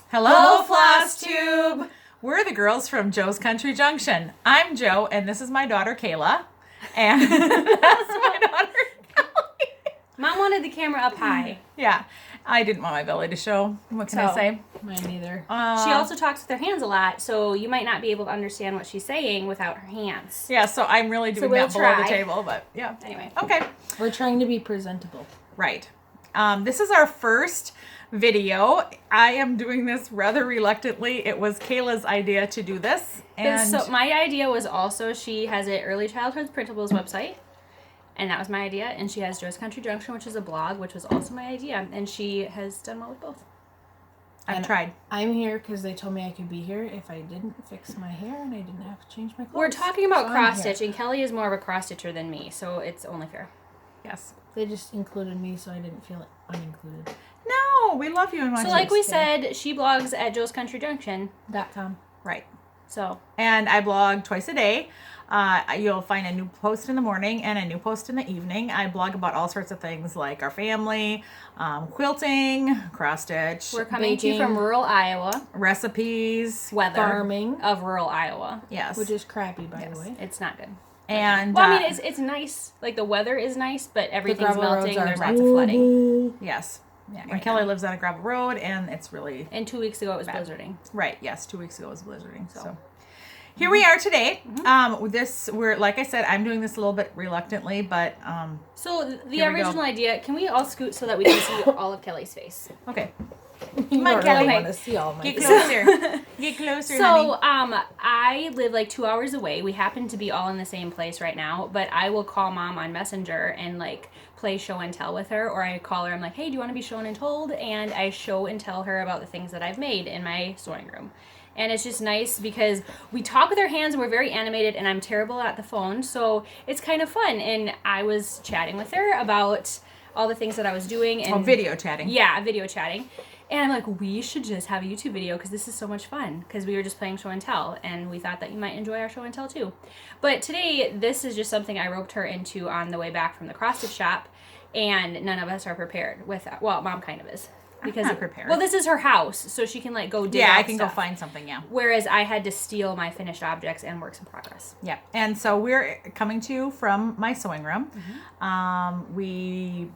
Hello, Flosstube! We're the girls from Joe's Country Junction. I'm Joe, and this is my daughter, Kayla. And that's my daughter, Kelli. Mom wanted the camera up high. Yeah, I didn't want my belly to show. What can I say? Mine neither. She also talks with her hands a lot, so you might not be able to understand what she's saying without her hands. Yeah, so I'm really doing that below the table, but yeah. Anyway. Okay. We're trying to be presentable. Right. This is our first video. I am doing this rather reluctantly. It was Kayla's idea to do this. And so my idea was also, she has an Early Childhood Printables website, and that was my idea. And she has Joe's Country Junction, which is a blog, which was also my idea. And she has done well with both. I've tried. I'm here because they told me I could be here if I didn't fix my hair and I didn't have to change my clothes. We're talking about cross-stitch, and Kelly is more of a cross-stitcher than me, so it's only fair. Yes. They just included me so I didn't feel unincluded. No, we love you and want So like we said, she blogs at Joe's Country Junction.com. Right. So. And I blog twice a day. You'll find a new post in the morning and a new post in the evening. I blog about all sorts of things like our family, quilting, cross stitch. We're coming to you from rural Iowa. Recipes. Weather. Farming. Of rural Iowa. Yes. Which is crappy, by the way. It's not good. And well, I mean, it's nice. Like, the weather is nice, but everything's melting. There's lots of flooding. Yes. Yeah. And Kelly lives on a gravel road, and it's really... And 2 weeks ago, it was blizzarding. Right. Yes. 2 weeks ago, it was blizzarding. So here we are today. We're like I said, I'm doing this a little bit reluctantly, but... So the original idea, can we all scoot so that we can see all of Kelly's face? Okay. Come on, Kelly. I want to see all my Get closer. Get closer, So, I live like 2 hours away. We happen to be all in the same place right now, but I will call Mom on Messenger and like play show and tell with her, or I call her, I'm like, hey, do you want to be shown and told? And I show and tell her about the things that I've made in my sewing room. And it's just nice because we talk with our hands and we're very animated, and I'm terrible at the phone, so it's kind of fun. And I was chatting with her about all the things that I was doing. And video chatting. Yeah, video chatting. And I'm like, we should just have a YouTube video because this is so much fun. Because we were just playing show and tell, and we thought that you might enjoy our show and tell too. But today, this is just something I roped her into on the way back from the cross-stitch shop, and none of us are prepared with that. Well, Mom kind of is. Because I'm not prepared. Well, this is her house, so she can like go dig I out can stuff. go find something, yeah. Whereas I had to steal my finished objects and works in progress. Yeah, and so we're coming to you from my sewing room. We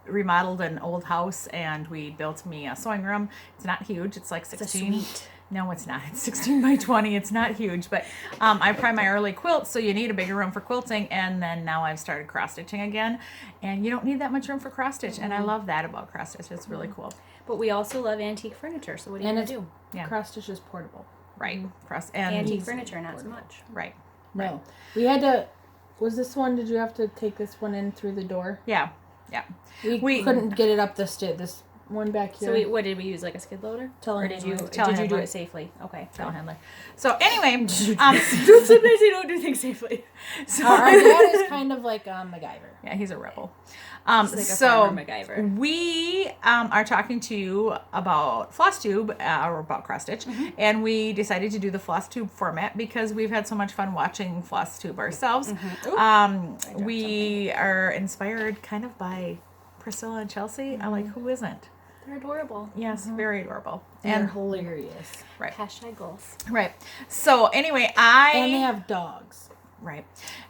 remodeled an old house, and we built me a sewing room. It's not huge. It's like 16. It's a suite. No, it's not. It's 16 by 20. It's not huge, but I primarily quilt, so you need a bigger room for quilting, and then now I've started cross-stitching again, and you don't need that much room for cross-stitch, and I love that about cross-stitch. It's really cool. But we also love antique furniture, so what are you going to do? Yeah. Cross-stitch is portable. Right. Antique furniture, not so much. Right. No. Right. We had to... Was this one... Did you have to take this one in through the door? Yeah. Yeah. We couldn't get it up the stairs. This one back here. So what did we use, like a skid loader? Or did you do it safely? Okay. Telehandler. So anyway, sometimes you don't do things safely. So our dad is kind of like MacGyver. Yeah, he's a rebel. He's like a farmer MacGyver. We are talking to you about Flosstube, or about cross-stitch, and we decided to do the Flosstube format because we've had so much fun watching Flosstube ourselves. We are inspired kind of by Priscilla and Chelsea. I'm like, who isn't? They're adorable. Yes, very adorable. And hilarious. Right. Hashtag goals. Right. So anyway, And they have dogs. Right.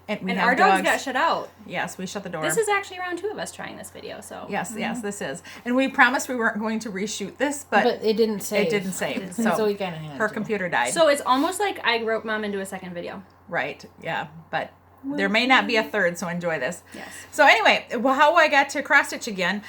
And our dogs got shut out. Yes, we shut the door. This is actually round 2 of us trying this video, so. Yes, this is. And we promised we weren't going to reshoot this, but it didn't save. It didn't save. So we kind of had her to. computer died. So it's almost like I roped Mom into a second video. Right. Yeah. But there may not be a third, so enjoy this. Yes. So anyway, how I got to cross stitch again,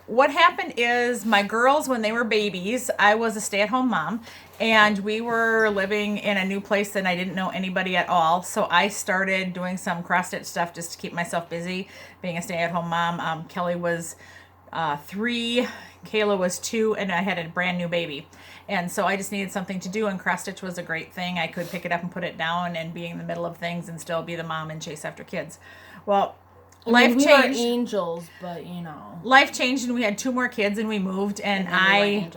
what happened is my girls, when they were babies, I was a stay-at-home mom, and we were living in a new place and I didn't know anybody at all. So I started doing some cross stitch stuff just to keep myself busy, being a stay-at-home mom. Kelly was 3, Kayla was 2, and I had a brand new baby. And so I just needed something to do, and cross stitch was a great thing. I could pick it up and put it down and be in the middle of things and still be the mom and chase after kids. Well, life we changed. Were angels, but you know. Life changed, and we had 2 more kids, and we moved, and I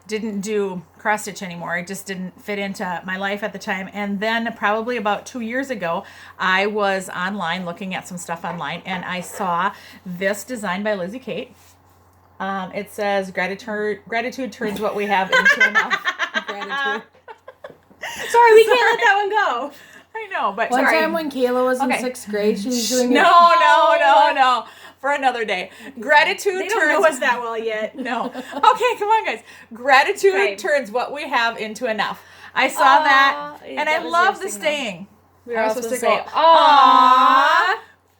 didn't do cross stitch anymore. It just didn't fit into my life at the time. And then probably about 2 years ago, I was online looking at some stuff online, and I saw this design by Lizzie Kate. It says gratitude turns what we have into enough. Gratitude. Sorry, we can't let that one go. I know, but One sorry. time when Kayla was in Okay. 6th grade, she was doing No. For another day. Gratitude They turns. don't know us that well yet. No. Okay, come on, guys. Gratitude Okay. turns what we have into enough. I saw that, and I that was love your the signal. saying. We I were was all supposed supposed to to say, say, "Aww."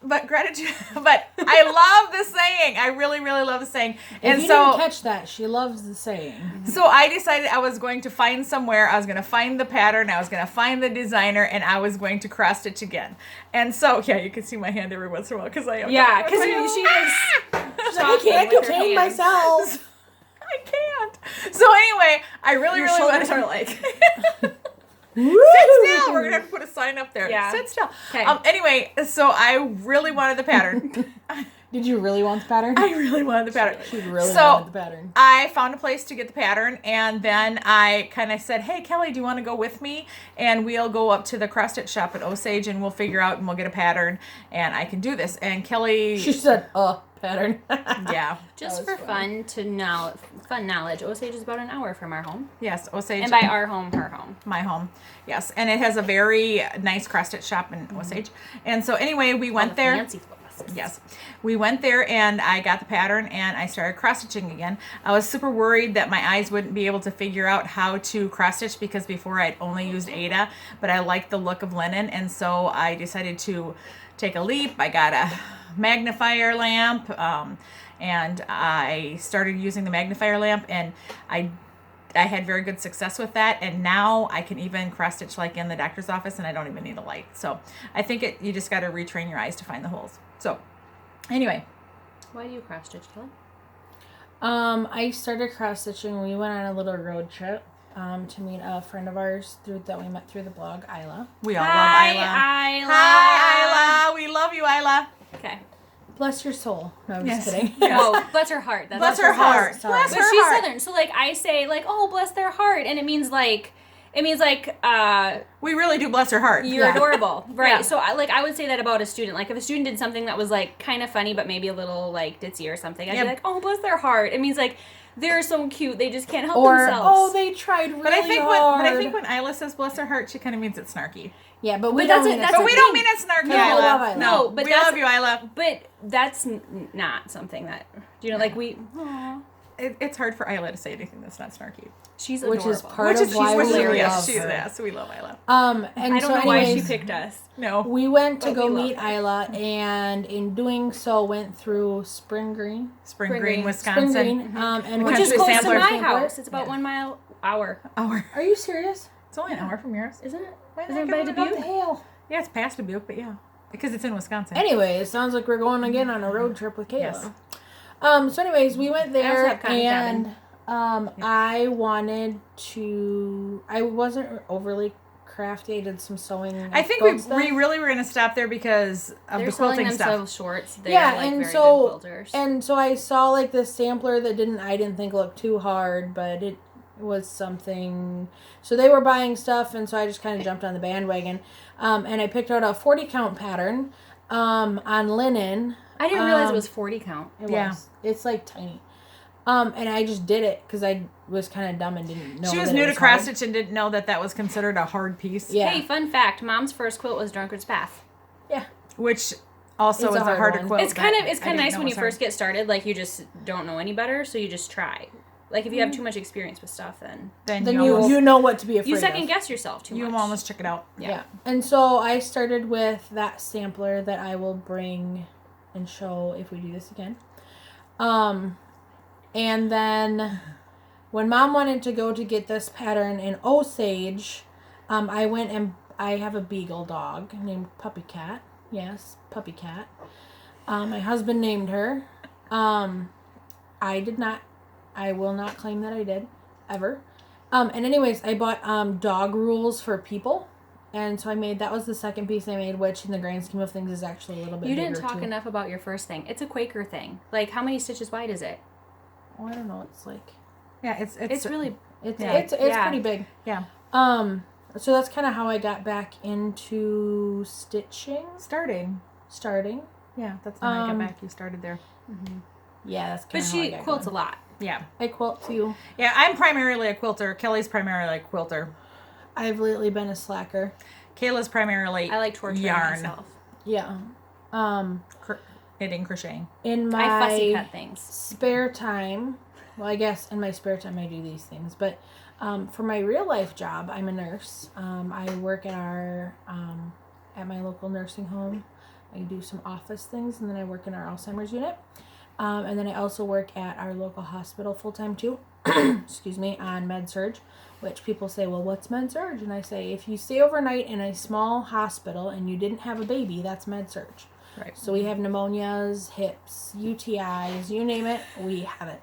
But gratitude. But I love the saying. I really, really love the saying. If And you so, didn't catch that, she loves the saying. so I decided I was going to find somewhere. I was going to find the pattern. I was going to find the designer, and I was going to cross stitch again. And so, yeah, you can see my hand every once in a while because I am. Yeah, talking because with my she hand. was. I can't contain myself. I can't. So anyway, I really, Your really shoulders wanted are like. Sit still. We're gonna have to put a sign up there. Yeah. Sit still. Okay. Anyway, so I really wanted the pattern. Did you really want the pattern? I really wanted the pattern. She really So, wanted the pattern. I found a place to get the pattern, and then I kind of said, "Hey, Kelly, do you want to go with me? And we'll go up to the cross stitch shop at Osage, and we'll figure out, and we'll get a pattern, and I can do this." And Kelly, She said, pattern. yeah, Just That for was fun knowledge, Osage is about an hour from our home. yes, Osage. And by our home, her home. My home, yes, and it has a very nice cross stitch shop in Osage. And so anyway, we went All the there. fancy Flosses. Yes, we went there and I got the pattern and I started cross stitching again. I was super worried that my eyes wouldn't be able to figure out how to cross stitch because before I'd only used Ada, but I liked the look of linen, and so I decided to take a leap. I got a magnifier lamp, and I started using the magnifier lamp, and I had very good success with that, and now I can even cross stitch like in the doctor's office, and I don't even need a light. So I think you just got to retrain your eyes to find the holes. So anyway, Why do you cross stitch, Kelly? I started cross stitching. We went on a little road trip to meet a friend of ours that we met through the blog, Isla. we all love Isla. Isla. Hi, Isla. We love you, Isla. Okay. Bless your soul. No, I'm Yes. just kidding. No, bless her heart. That's Bless what her she says. heart. Sorry. Bless But her she's heart. Southern, so like I say like, oh, bless their heart, and it means like We really do bless her heart. you're Yeah. adorable, right? Yeah. So I would say that about a student. Like if a student did something that was like kind of funny, but maybe a little like ditzy or something, I'd Yep. be like, oh, bless their heart. It means like they're so cute, they just can't help Or, themselves. they tried really But I think hard. when Isla says bless her heart, she kind of means it's snarky. Yeah, but we But don't that's mean it- it. that's But the we thing. don't mean it's snarky, No, I Isla. love Isla. No, but we that's- love you, Isla. But that's not something that like we. Aw, It's hard for Isla to say anything that's not snarky. she's Which adorable. is part of why which we is- love yes, her. yes, we love Isla. And I don't so know why she anyways, picked us. No. we went to But go we love meet her. Isla, and in doing so, went through Spring Green. Spring Spring Green, Green. Wisconsin. Spring Green, and Which Which went is Country close sampler. to my sampler. house. It's about Yeah. 1 mile hour. Hour. Are you serious? It's only an hour from yours. Isn't it? Why the Isn't heck it by am I not Dubuque? What the hell? Yeah, it's past Dubuque, but yeah. Because it's in Wisconsin. Anyway, it sounds like we're going again on a road trip with Kayla. Yes. So anyways, we went also there have cotton and cabin. I wanted to. I wasn't overly crafty. I did some sewing. I think quilt stuff. we really were going to stop there because of They're the selling quilting stuff. themselves shorts. They're Yeah, like and very so- good quilters. And so I saw like this sampler that I didn't think looked too hard, but it was something. So they were buying stuff, and so I just kind of jumped on the bandwagon. And I picked out a 40 count pattern on linen. I didn't realize it was 40 count. It Yeah. was. It's like tiny. And I just did it because I was kind of dumb and didn't know. She was that it new to hard. cross stitch and didn't know that was considered a hard piece. Yeah. Hey, fun fact: Mom's first quilt was Drunkard's Path. Which also It's is a a hard harder one. quilt. It's kind that of I didn't nice know when you was hard. first get started. Like you just don't know any better, so you just try. Like if you have too much experience with stuff, then Then Then you almost, you know what to be afraid you second of. guess yourself too you much. almost check it out. Yeah. And so I started with that sampler that I will bring and show if we do this again. And then when Mom wanted to go to get this pattern in Osage, I went and I have a beagle dog named Puppy Cat. Yes, Puppy Cat. My husband named her. I did not. I will not claim that I did, ever. And anyways, I bought dog rules for people. And so that was the second piece I made, which in the grand scheme of things is actually a little bit You bigger didn't talk too. enough about your first thing. It's a Quaker thing. Like how many stitches wide is it? Oh, I don't know. It's like Yeah, it's It's really it's Yeah. it's Yeah. pretty big. yeah. So that's kind of how I got back into stitching, Starting. starting. Yeah, that's when I got Um, back. You started there. Yeah, that's But kind of she quilts a lot. Yeah. I quilt too. Yeah, I'm primarily a quilter. Kelly's primarily a quilter. I've lately been a slacker. Kayla's primarily I like torturing yarn. myself. Yeah. Knitting, crocheting. In I fussy my cut things. spare time, well, I guess in my spare time I do these things, but for my real life job, I'm a nurse. I work at my local nursing home. I do some office things, and then I work in our Alzheimer's unit. And then I also work at our local hospital full-time too, excuse me, on med-surg, which people say, well, what's med-surg? And I say, if you stay overnight in a small hospital and you didn't have a baby, that's med-surg. Right. So we have pneumonias, hips, UTIs, you name it, we have it.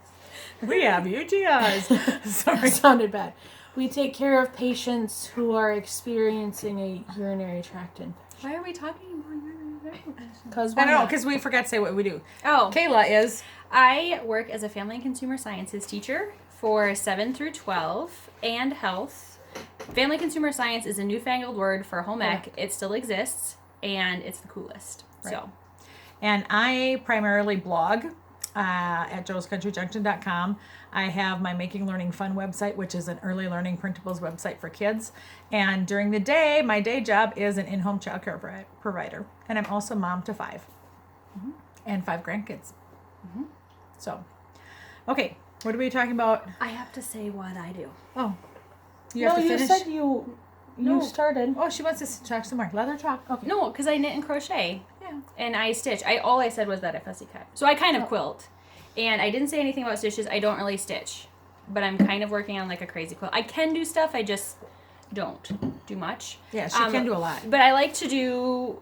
We have UTIs. Sorry. That sounded bad. We take care of patients who are experiencing a urinary tract infection. Why are we talking about urinary infection? Because I don't know, because we forgot to say what we do. Oh, Kayla is... I work as a family and consumer sciences teacher for 7 through 12 and health. Family consumer science is a newfangled word for home ec. It still exists, and it's the coolest. Right. So, And I primarily blog at joescountryjunction.com. I have my Making Learning Fun website, which is an early learning printables website for kids. And during the day, my day job is an in-home childcare provider. And I'm also mom to 5 and 5 grandkids. So, okay, what are we talking about? I have to say what I do. Oh, you have to finish? said you started. Oh, she wants us to talk some more. Let her talk. Okay. No, because I knit and crochet. Yeah. And I stitch. All I said was that I fussy cut. So I kind of quilt. And I didn't say anything about stitches. I don't really stitch. But I'm kind of working on like a crazy quilt. I can do stuff. I just don't do much. Yeah, she can do a lot. But I like to do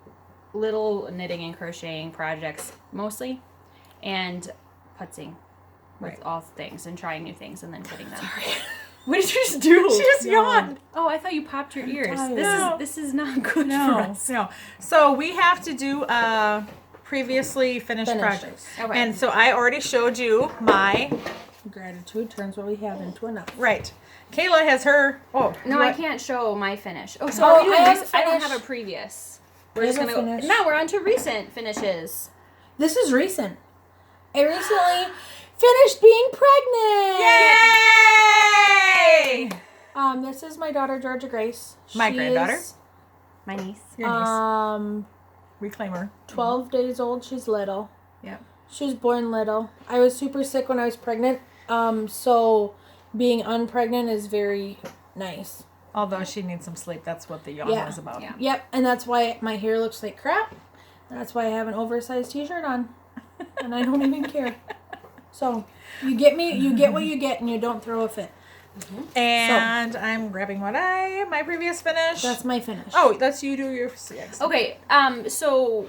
little knitting and crocheting projects mostly. And putzing with Right. all things and trying new things and then quitting them. Sorry. What did you just do? She just yawned. Oh, I thought you popped your ears. tired. No. This is not good for No, us. no. So we have to do previously finished projects. Okay. And so I already showed you my, Gratitude turns what we have into enough. right. Kayla has her, No, I can't show my finish. Oh, so Oh, are we doing I have this? I don't finished. have a previous. I We're just have a gonna go. finish. Now we're on to recent finishes. This is recent. I recently finished being pregnant. Yay! This is my daughter Georgia Grace. My She granddaughter? is, My niece. Your niece. 12 Reclaimer. days old. She's little. Yep. She was born little. I was super sick when I was pregnant. So being unpregnant is very nice. Although she needs some sleep. That's what the yawn Yeah. was about. Yeah. Yep, and that's why my hair looks like crap. That's why I have an oversized t-shirt on. And I don't even care. So, you get what you get, and you don't throw a fit. And I'm grabbing my previous finish. That's my finish. Oh, that's you do your six. Okay. So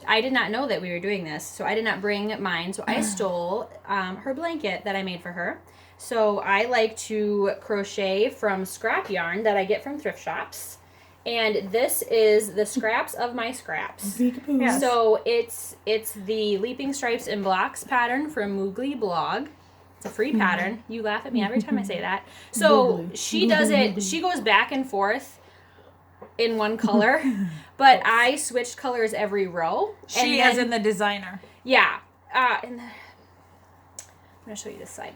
I did not know that we were doing this, so I did not bring mine. So I stole her blanket that I made for her. So I like to crochet from scrap yarn that I get from thrift shops. And this is the scraps of my scraps. Peekaboo. Yes. So it's the Leaping Stripes and Blocks pattern from Moogly Blog. It's a free pattern. You laugh at me every time I say that. So Googly. she does it. She goes back and forth in one color, but I switched colors every row. She and as in the designer. yeah. And I'm gonna show you this side.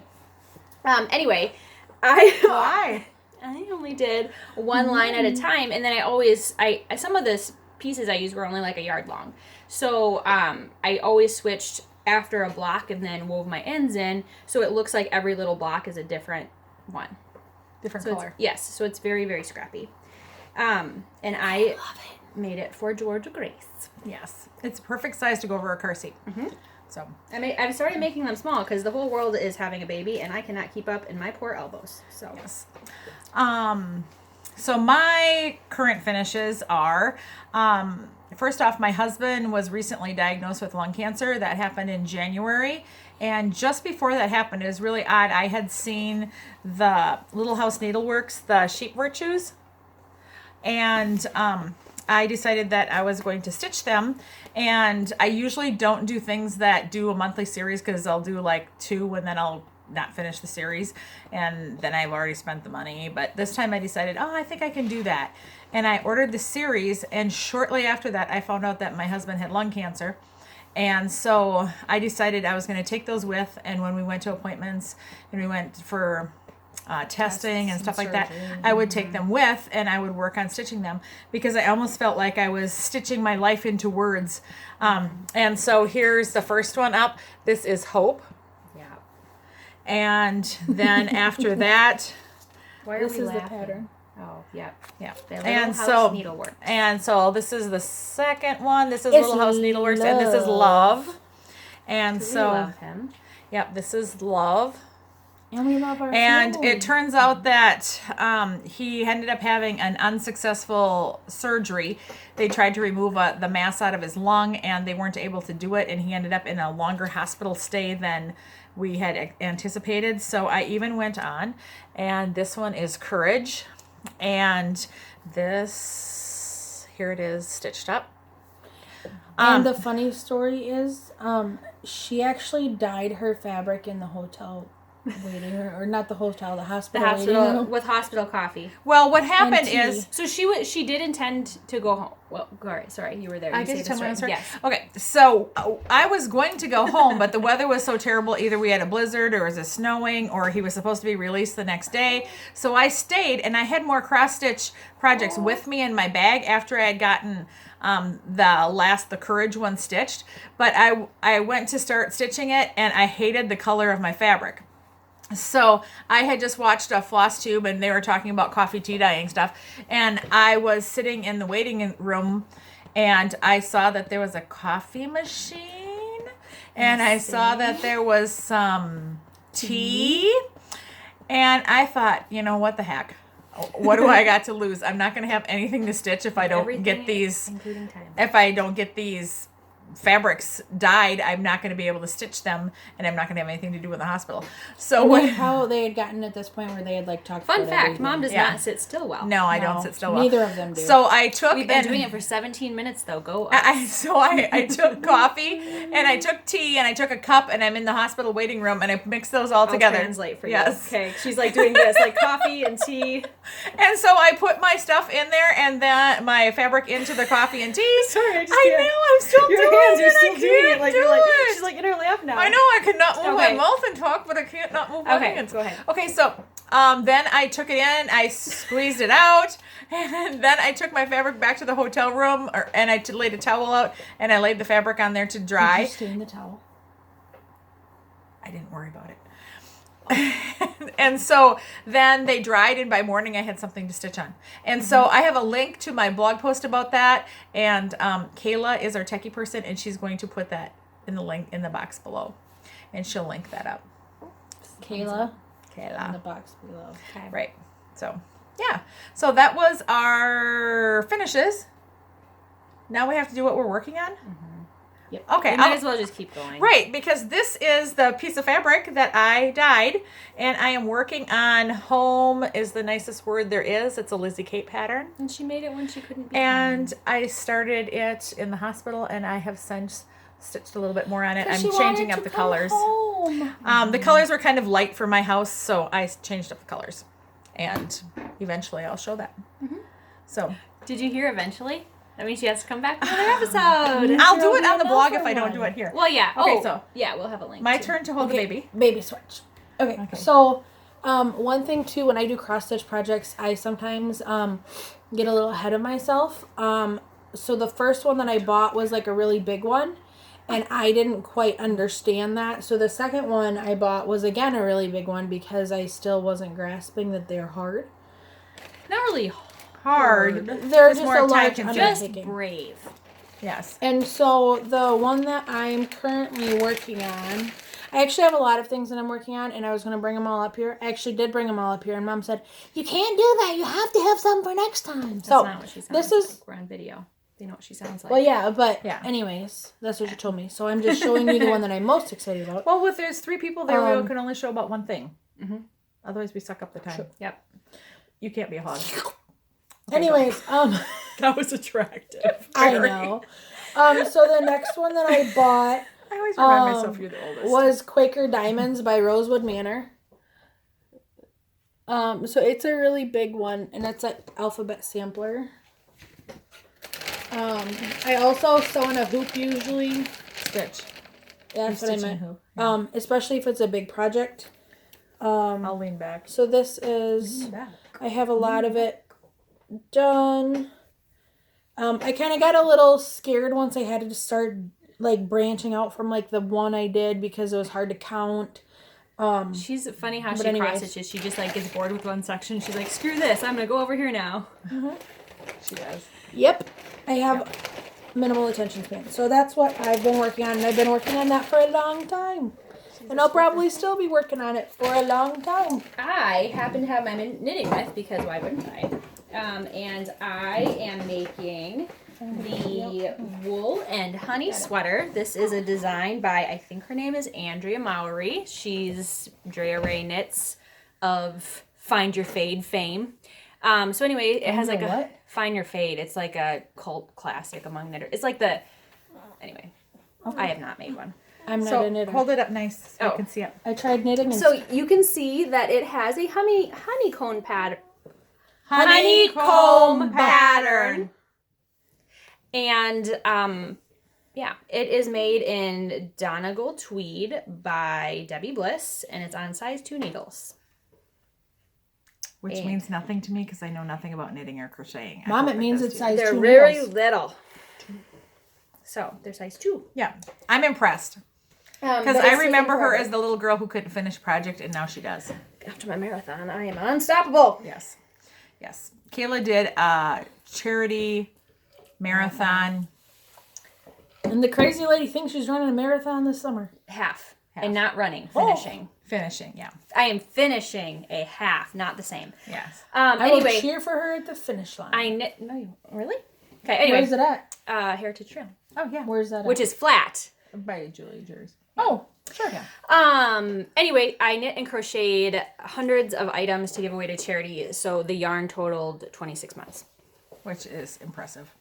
Anyway, Why? I only did one line at a time, and then I some of the pieces I used were only like a yard long. So I always switched after a block and then wove my ends in, so it looks like every little block is a different one. Different So color. yes, so it's very, very scrappy. And I made it for Georgia Grace. Yes. It's perfect size to go over a car seat. So I've started making them small because the whole world is having a baby, and I cannot keep up in my poor elbows. So yes. So my current finishes are, first off, my husband was recently diagnosed with lung cancer. That happened in January. And just before that happened, it was really odd. I had seen the Little House Needleworks, the sheep virtues. And I decided that I was going to stitch them. And I usually don't do things that do a monthly series because I'll do like 2 and then I'll not finish the series. And then I've already spent the money. But this time I decided, I think I can do that. And I ordered the series. And shortly after that, I found out that my husband had lung cancer. And so I decided I was going to take those with, and when we went to appointments and we went for testing and stuff like that, I would take them with, and I would work on stitching them, because I almost felt like I was stitching my life into words. And so here's the first one up. This is Hope. Yeah. And then after that, Why are This we is laughing? the pattern. Oh, yeah. yeah. Their little And house so needlework. and so this is the second one. This is It's Little House Needleworks, and this is Love. And We so love him. yep, this is Love. And we love our And family. it turns out that he ended up having an unsuccessful surgery. They tried to remove the mass out of his lung, and they weren't able to do it. And he ended up in a longer hospital stay than we had anticipated. So I even went on. And this one is Courage. And this, here it is, stitched up. And the funny story is, she actually dyed her fabric in the hotel waiting room, or not the hotel, the The hospital waiting hospital room. with hospital coffee. Well, what happened And tea. is... So she did intend to go home. Well, sorry, you were there. I You get say to tell this my right. own story? Yes. Okay, so I was going to go home, but the weather was so terrible. Either we had a blizzard, or it was a snowing, or he was supposed to be released the next day. So I stayed, and I had more cross-stitch projects with me in my bag after I had gotten the Courage one stitched. But I went to start stitching it, and I hated the color of my fabric. So I had just watched a Flosstube, and they were talking about coffee tea dyeing stuff. And I was sitting in the waiting room, and I saw that there was a coffee machine, and I saw that there was some tea, and I thought, you know, what the heck? What do I got to lose? I'm not going to have anything to stitch if I don't Everything, get these. including time. If I don't get these fabrics dyed, I'm not going to be able to stitch them, and I'm not going to have anything to do in the hospital. So How they had gotten at this point where they had like talked Fun about fact: everything. Mom does Yeah. not sit still well. no, I don't No, sit still well. Neither of them do. So I took We've been and doing it for 17 minutes though. Go. I took coffee, and I took tea, and I took a cup, and I'm in the hospital waiting room, and I mixed those all I'll together. translate for you. Yes. Okay. She's like doing this, like coffee and tea. And so I put my stuff in there, and then my fabric into the coffee and tea. Sorry, I just I can't. know, I'm still Your doing hands it. are still I doing it. can't Like do you're like. it. She's like in her lap now. I know I cannot move my Okay. mouth and talk, but I can't not move my Okay, hands. go ahead. Okay, so then I took it in, I squeezed it out, and then I took my fabric back to the hotel room, and I laid a towel out, and I laid the fabric on there to Did dry. you stain the towel? I didn't worry about it. And so then they dried, and by morning I had something to stitch on. And so I have a link to my blog post about that, and Kayla is our techie person, and she's going to put that in the link in the box below, and she'll link that up. Kayla in the Kayla. box below. Okay. Right. So, yeah. So that was our finishes. Now we have to do what we're working on? Yep. Okay. We might as well just keep going. Right, because this is the piece of fabric that I dyed, and I am working on Home is the nicest word there is. It's a Lizzie Kate pattern. And she made it when she couldn't be. And I started it in the hospital, and I have since stitched a little bit more on it. I'm She changing wanted up to the come colors. home. The colors were kind of light for my house, so I changed up the colors. And eventually I'll show that. So Did you hear eventually? That means she has to come back for another episode. I'll do There'll it be on the blog if another I don't one. do it here. Well, yeah. Okay, Oh, so yeah, we'll have a link. my too. turn to hold the baby. Baby switch. Okay. So, one thing too, when I do cross stitch projects, I sometimes get a little ahead of myself. So the first one that I bought was like a really big one, and I didn't quite understand that. So the second one I bought was again a really big one because I still wasn't grasping that they're hard. Not really Hard. They're It's just more a large time-consuming. just undertaking. brave. Yes. And so the one that I'm currently working on, I actually have a lot of things that I'm working on, and I was going to bring them all up here. I actually did bring them all up here, and Mom said, "You can't do that. You have to have some for next time." That's So not what she sounds this like. is, We're on video. They know what she sounds like. well, yeah, but Yeah. anyways, that's what you told me. So I'm just showing you the one that I'm most excited about. Well, if there's 3 people there, we Um, can only show about one thing. Mhm. Otherwise, we suck up the time. Sure. Yep. You can't be a hog. Okay, Anyways, that was attractive. I Very. know. So the next one that I bought I always remind myself you're the oldest. was Quaker Diamonds by Rosewood Manor. So it's a really big one, and it's an alphabet sampler. I also sew in a hoop usually, stitch. That's what I stitching meant. who? Especially if it's a big project. I'll lean back. So this is, I have a lot of it done. I kind of got a little scared once I had to start like branching out from like the one I did because it was hard to count. She's funny how she anyways. cross stitches. She just like gets bored with one section. She's like, screw this. I'm gonna go over here now. She does. Yep. I have minimal attention span. So that's what I've been working on. And I've been working on that for a long time. And I'll probably still be working on it for a long time. I happen to have my knitting with because why wouldn't I? And I am making the wool and honey sweater. This is a design by, I think her name is Andrea Mowry. She's Drea Ray Knits of Find Your Fade fame. So anyway, it has like a Find Your Fade. It's like a cult classic among knitters. It's like the, anyway, I have not made one. I'm not a knitter. Hold it up nice so I can see it. I tried knitting. So you can see that it has a honeycomb pattern. Honeycomb pattern. And yeah, it is made in Donegal tweed by Debbie Bliss, and it's on size 2 needles. Which means nothing to me because I know nothing about knitting or crocheting. Mom, it means it's size 2 They're needles. very little. So they're size 2. Yeah, I'm impressed. Because I remember her as the little girl who couldn't finish project, and now she does. After my marathon, I am unstoppable. Yes. Yes. Kayla did a charity marathon. And the crazy lady thinks she's running a marathon this summer. Half. And not running. Finishing. Finishing, yeah. I am finishing a half, not the same. Yes. I Anyway, will cheer for her at the finish line. I knit. No, you really? Okay. Anyway, Where's it at? Heritage Trail, Oh, yeah. Where's that which at? is flat. By Julie Jersey. Oh, sure. Yeah. Anyway, I knit and crocheted hundreds of items to give away to charity. So the yarn totaled 26 months. Which is impressive.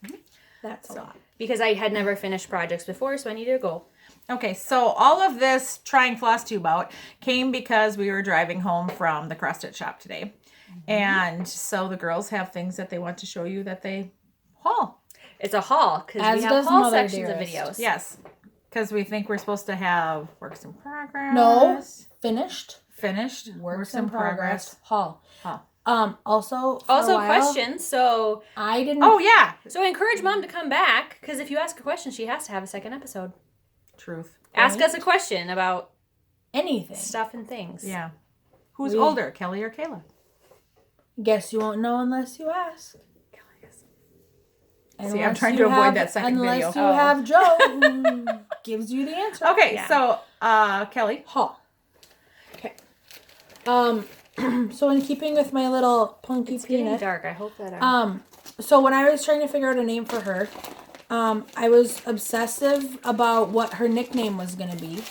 That's a lot. Because I had never finished projects before, so I needed a goal. Okay, so all of this trying Flosstube out came because we were driving home from the cross stitch shop today. And so the girls have things that they want to show you that they haul. It's a haul because As we have does haul Mother sections of Dearest. videos. Yes. Because we think we're supposed to have works in progress. No, finished. Finished. Works in progress. Haul. Haul. Also, for Also a while, questions. So I didn't. Oh, yeah. So encourage Mom to come back because if you ask a question, she has to have a second episode. Truth. Ask us a question about anything. stuff and things. Yeah. Who's older, Kelly or Kayla? Guess you won't know unless you ask. See, I'm trying to avoid that second video. Unless you have Joe, who gives you the answer. Okay, Yeah. so Kelly. Haul. Okay. So in keeping with my little punky It's getting peanut. dark. I hope that. So when I was trying to figure out a name for her, I was obsessive about what her nickname was gonna be,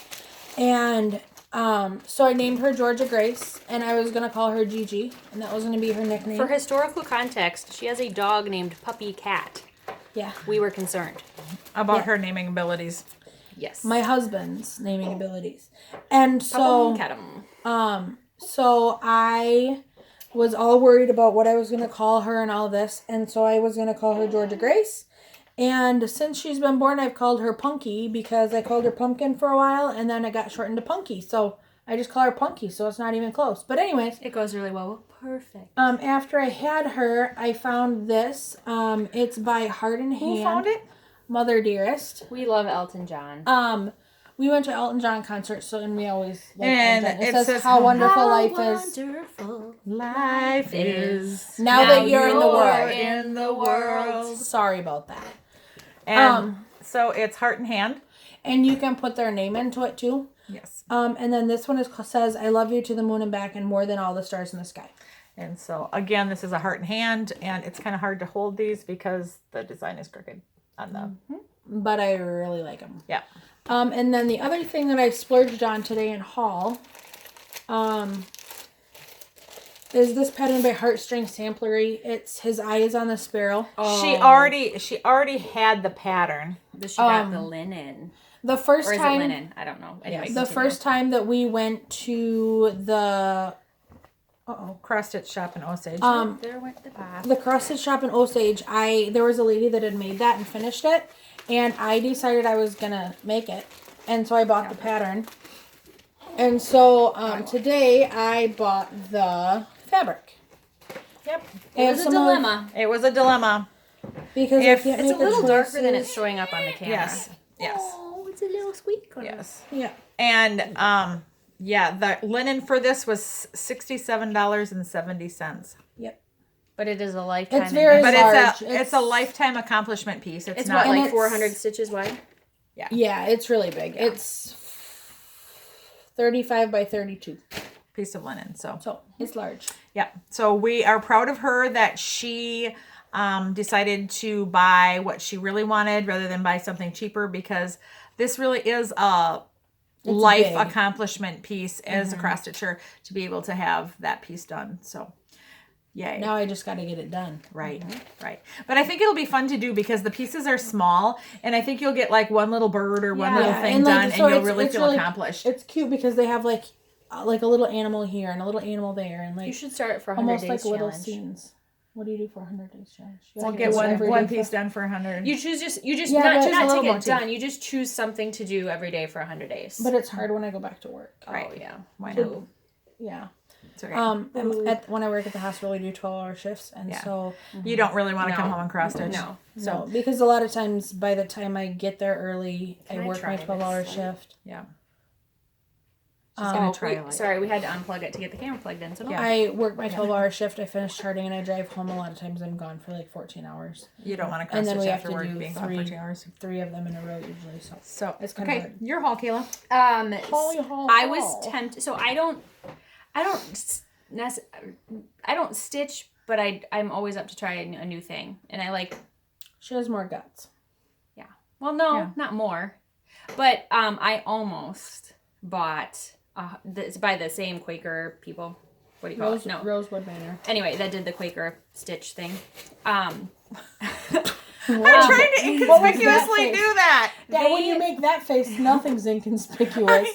and so I named her Georgia Grace, and I was gonna call her Gigi, and that was gonna be her nickname. For historical context, she has a dog named Puppy Cat. Yeah. We were concerned. About her naming abilities. Yes. My husband's naming abilities, and so so I was all worried about what I was gonna call her and all this, and so I was gonna call her Georgia Grace. And since she's been born, I've called her Punky because I called her Pumpkin for a while, and then it got shortened to Punky. So I just call her Punky, so it's not even close. But anyways, It goes really well. Perfect. after I had her, I found this. It's by Heart and Hand. Who found it? Mother Dearest. We love Elton John. We went to Elton John concerts, so and we always like And Elton John. it It says says, how wonderful life is. Wonderful Life is. Now that you're in the world. In the world. Sorry about that. And so it's Heart and Hand. And you can put their name into it too. Yes. And then this one says, I love you to the moon and back and more than all the stars in the sky. And so again, this is a Heart and Hand, and it's kind of hard to hold these because the design is crooked on the. But I really like them. Yeah. And then the other thing that I splurged on today in haul, is this pattern by Heartstring Samplery. It's His Eye is on the Sparrow. She already had the pattern. She got the linen. The first Or is time, it linen? I don't know. Anyway, the first time that we went to the cross stitch shop in Osage. There went the path. The cross stitch shop in Osage. There was a lady that had made that and finished it, and I decided I was gonna make it, and so I bought the pattern. And so today I bought the fabric. Yep. I It have was a some dilemma. It was a dilemma. Because If- I can't It's a make the little darker than choices. it's showing up on the camera. Yes. Yes. Oh, it's a little squeak. Yes. Yeah. And the linen for this was $67.70. Yep. But it is a lifetime. It's very But large. it's a lifetime accomplishment piece. It's It's not what, and like it's- 400 stitches wide? Yeah, it's really big. It's 35 by 32. piece of linen. So It's large. yeah. So we are proud of her that she decided to buy what she really wanted rather than buy something cheaper, because this really is a life big. accomplishment piece as a cross stitcher to be able to have that piece done. So yay. Now I just got to get it done. Right, right. But I think it'll be fun to do because the pieces are small, and I think you'll get like one little bird or one little Yeah, thing and, like, done, so and you'll it's- really it's feel really- accomplished. It's cute because they have like a little animal here and a little animal there, and You like should start it for 100 almost days like little challenge. scenes. What do you do for 100 days challenge? You We'll like get do one every one day piece for- done for 100. You choose Yeah, not but to there's a not little take more it to done. it. You just choose something to do every day for 100 days. But it's hard when I go back to work. Right. Oh yeah. Why not? Ooh. Yeah. It's okay. When I work at the hospital, we do 12-hour shifts, and Yeah. so You don't really want to come No. home and cross stitch. No. so because a lot of times by the time I get there early, I I work try my this? 12-hour shift. Yeah. Um, gonna try it. Sorry, we had to unplug it to get the camera plugged in. So no. Yeah. I work my 12-hour shift. I finish charting and I drive home. A lot of times I'm gone for like 14 hours. You don't want to cross And then stitch we have after to work do being gone for 2 hours. 3 of them in a row usually. So It's kinda okay. hard. Your haul, Kayla. I was tempted. So I don't stitch, but I'm always up to try a new thing, and I like. She has more guts. Yeah. Well, no, Yeah. not more, but I almost bought. It's by the same Quaker people. What do you call it? No. Rosewood Manor. Anyway, that did the Quaker stitch thing. I'm trying to inconspicuously face? do that. Yeah, when you make that face, nothing's inconspicuous.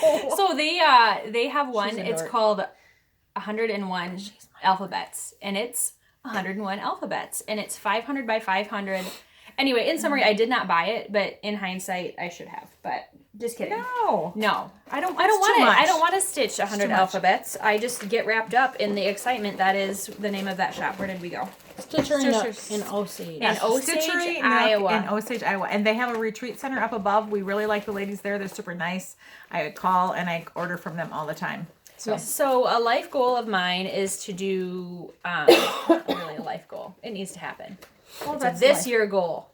No. So they have one. She's a It's dork. called 101 alphabets, and it's 101 alphabets, and it's 500 by 500. Anyway, in summary, I did not buy it, but in hindsight, I should have. But just kidding. No. I don't too want it. much. I don't want to stitch 100 too much. alphabets. I just get wrapped up in the excitement that is the name of that shop. Where did we go? Stitchery in Osage. In Osage, Stitchery Iowa. In Osage, Iowa. And they have a retreat center up above. We really like the ladies there. They're super nice. I call and I order from them all the time. So a life goal of mine is to do not really a life goal. It needs to happen. It's a this year goal.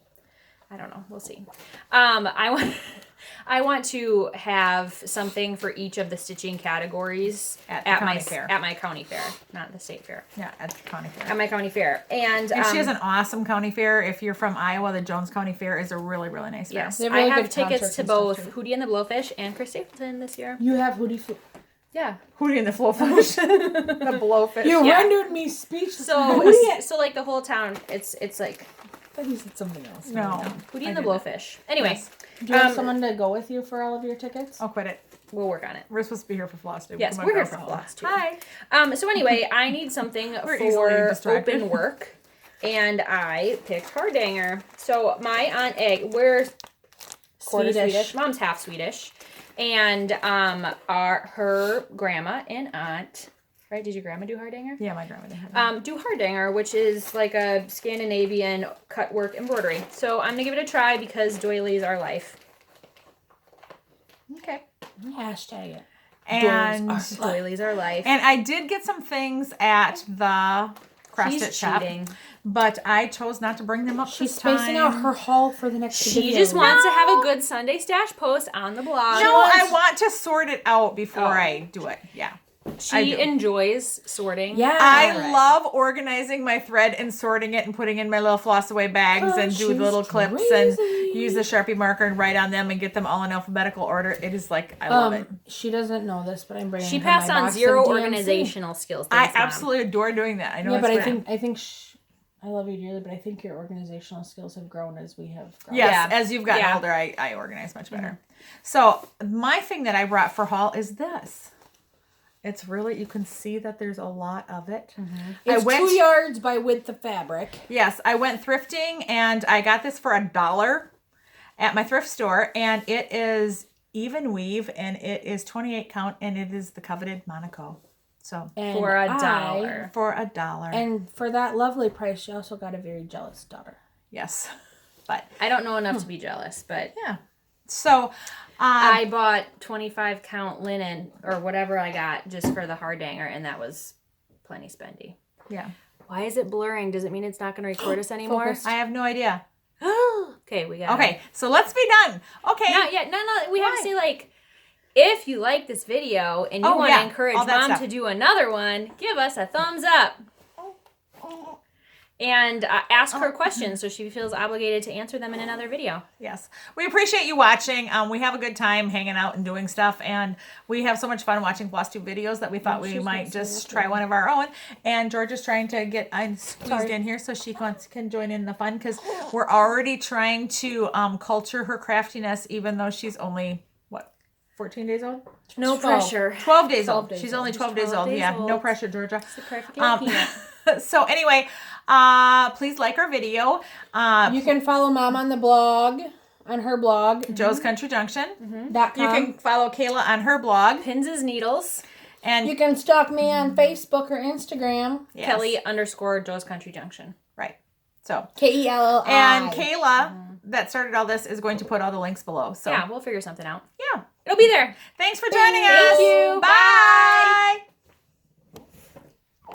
I don't know. We'll see. I want to have something for each of the stitching categories At the my county fair. At my county fair, not the state fair. Yeah, at the county fair. At my county fair, and And she has an awesome county fair. If you're from Iowa, the Jones County Fair is a really, really nice fair. yes, They have I really have good tickets concerts to and stuff, both too. Hootie and the Blowfish and Chris Stapleton this year. You have Hootie. Yeah. Hootie and the Flowfish. The blowfish. You Yeah. rendered me speechless. So like the whole town, it's like I thought you said something else. No. Hootie I and the didn't. Blowfish. Anyway, Yes. Do you have someone to go with you for all of your tickets? I'll quit it. we'll work on it. We're supposed to be here for Flosstube. Yes, Come on, we're here girl. for Floss too. Hi. So anyway, I need something We're easily for distracted. open work, and I picked Hardanger. So my Aunt Egg, we're quarter Swedish. Mom's half Swedish, and her grandma and aunt. Right? Did your grandma do Hardanger? Yeah, my grandma did. Do Hardanger, which is like a Scandinavian cut work embroidery. So I'm gonna give it a try because doilies are life. Okay. Hashtag it. And Doilies are life. and I did get some things at the cross She's stitch shop, cheating. but I chose not to bring them up She's this time. spacing out her haul for the next She video. just wants to have a good Sunday stash post on the blog. No, I want to sort it out before Oh. I do it. Yeah. I She do. enjoys sorting. Yeah. I love organizing my thread and sorting it and putting in my little floss away bags and do she's little clips and use the Sharpie marker and write on them and get them all in alphabetical order. It is like, I love it. She doesn't know this, but I'm bringing She her passed my on box of zero DMC. organizational skills. I Thanks, Mom. absolutely adore doing that. I know Yeah, it's but fun. I think I love you dearly, but I think your organizational skills have grown as we have grown. Yes, Yeah. as you've gotten Yeah. older, I organize much better. So my thing that I brought for haul is this. It's really, you can see that there's a lot of it. It's 2 yards by width of fabric. Yes, I went thrifting and I got this for $1 at my thrift store, and it is even weave, and it is 28 count, and it is the coveted Monaco. So And For $1. for $1. And for that lovely price, she also got a very jealous daughter. Yes, but I don't know enough to be jealous, but yeah. So I bought 25 count linen or whatever I got just for the hard hanger, and that was plenty spendy. yeah, Why is it blurring? Does it mean it's not going to record us anymore? Focus. I have no idea. Okay, we got Okay, so let's be done. Okay. Not yet. No. We have to say, like, if you like this video and you want to encourage all that Mom stuff. to do another one, give us a thumbs up. And ask her questions so she feels obligated to answer them in another video. Yes. We appreciate you watching. We have a good time hanging out and doing stuff, and we have so much fun watching Flosstube videos that we thought we might just try one of our own. And George is trying to get squeezed in here so she can join in the fun, because we're already trying to culture her craftiness, even though she's only, 14 days old? No 12. pressure. 12 days 12 old. days She's old. only 12 days 12 old. days Yeah, old. no pressure, Georgia. It's the perfect little peanut. So anyway, please like our video. You can follow Mom on the blog, on her blog, Joe's Country Junction. .com. You can follow Kayla on her blog. Pins as needles. And You can stalk me on Facebook or Instagram. yes, Kelly _ Joe's Country Junction. right. So Kelli. and Kayla that started all this is going to put all the links below. So Yeah, we'll figure something out. yeah. It'll be there. Thanks for joining us. Thank you. Bye.